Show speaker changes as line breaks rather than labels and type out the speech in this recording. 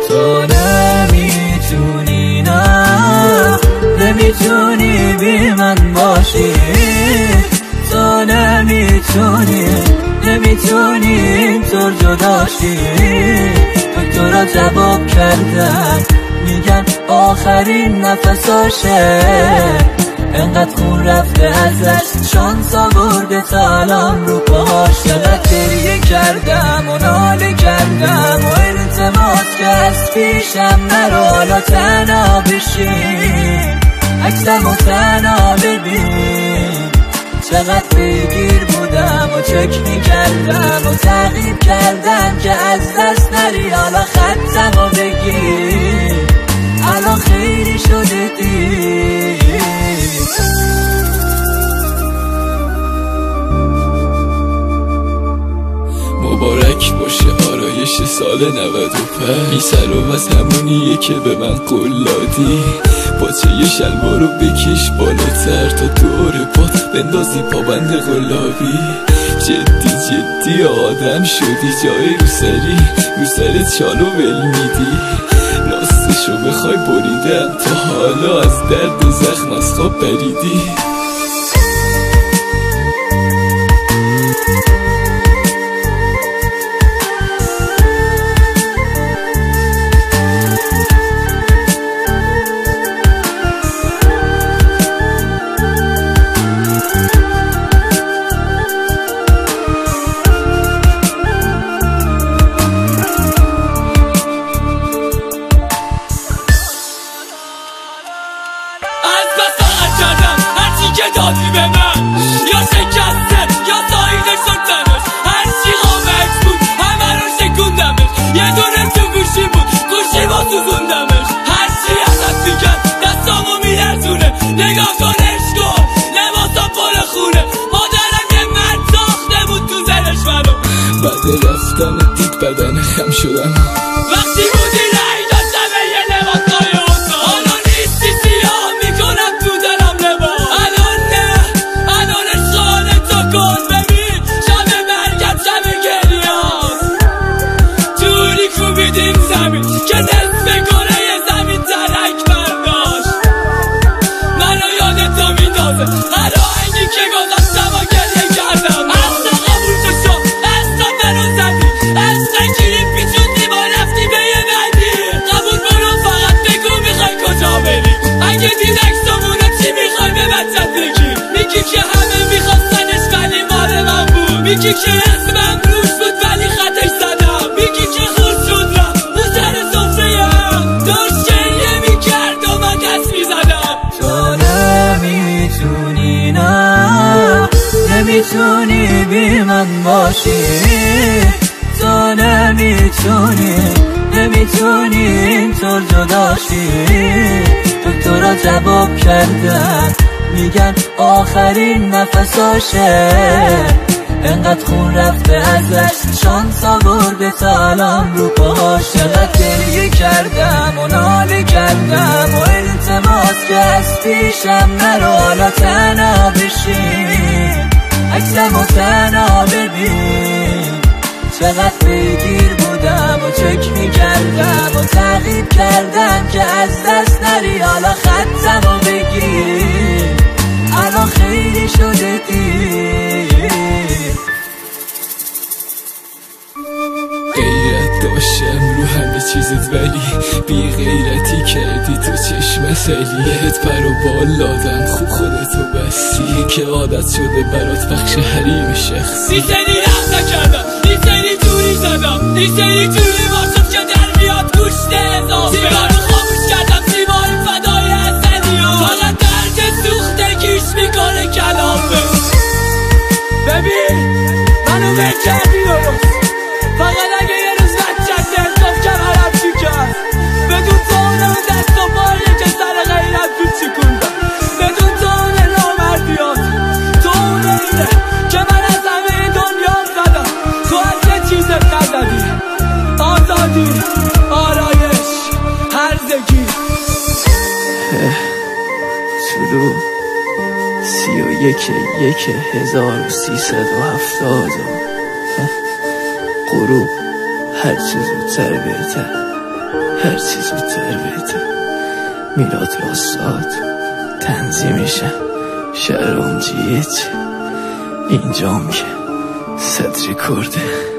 تو نمیتونی، نه نمیتونی بی من باشی. تو نمیتونی اینطور جداشی. دکترها جواب کردن میگن آخرین نفساشه. انقدر خون رفته ازش، شانس آورده تا الان رو پاهاش. چقدر گریه کردم و ناله کردم و التماس که از پیشم نرو، حالا تنها بشی، عکسم و تنها ببین. چقدر بگیر بودم و چک میکردم و تعقیب کردم که از دست نری. حالا خطم و بگیر، الان خیلی شده دیر.
مبارک باشه آرایش سال 95. بی سر و از همونیه که به من قول دادی. پاچه شلوار رو بکش بالاتر تا دور پات بندازی پابند قلابی. جدی آدم شدی، جای رو سرت چالو ول میدی. راستشو بخوای بریدم تا حالا از درد زخم از خواب پریدی.
دادی به من یا شکسته یا سایده شد تنش، هرچی خامت بود همه رو شکوندمش. یه دونه تو گوشی بود، گوشی با سوزوندمش. هرچی ازت میکرد دستامو میلرزونه. نگاه کنش کن لباسا پر خونه. مادرم یه مرد ساخته بود تو زنش منو.
بعد رفتن دید بدن خم شدم.
وقتی بودی رای داشتم یه لباسای اوزا. حالا نیستی سیاه میکنم تو دلم لباس. کن ببین شب مرگت شب گریان. توری کوبیدیم زمین که نصف کره زمین ترک برداشت. منو یادتا میندازه هر آهنگی که گذاشتم و گریه کردم. اصلا قبول تو شد، اصلا منو زدی، اصلا گیری پیچوندی با رفتی به یه بدی. قبول برو فقط بگو میخوای کجا بری. اگه دید اکسامونو چی میخوای به بچت بگی. میگی که همه میخواستنش ولی مال من بود. میگی که اسمم روش بود ولی خطش زدم. میگی که خود شد رفت رو سر صفحه هم داشت گریه میکرد و من دست میزدم.
تو نمیتونی، نه نمیتونی بی من باشی. تو نمیتونی اینطور جداشی. دکترها جواب کردن میگن آخرین نفساشه. انقدر خون رفته ازش، شانس آورده تا الان رو پاهاش. چقدر گریه کردم و ناله کردم و التماس که از پیشم نرو، حالا تنها بشی، عکسم و تنها ببین. چقدر بگیر بودم و چک میکردم و تعقیب کردم که از دست نری. حالا خطم و بگیر، الان خیلی شده دیر.
غیرت داشتم رو همه چیزت ولی بی غیرتی کردی تو چشم سلی. بهت پر و بال دادم خوب خودتو بستی که عادت شده برات بخش حریم شخصی.
این سری رفت نکردم، این سری توری زدم، این سری توری باشد که در میاد گوشت اضافه. سیگار رو خاموش کردم، سیمار فدای حسنی ها. فقط درد سوخته کیش
شروع 31/1370 غروب هرچی زودتر بهتر، هرچی زودتر بهتر. میلاد راستاد تنظیمشم شهرام جیچ اینجام که صدری کرده.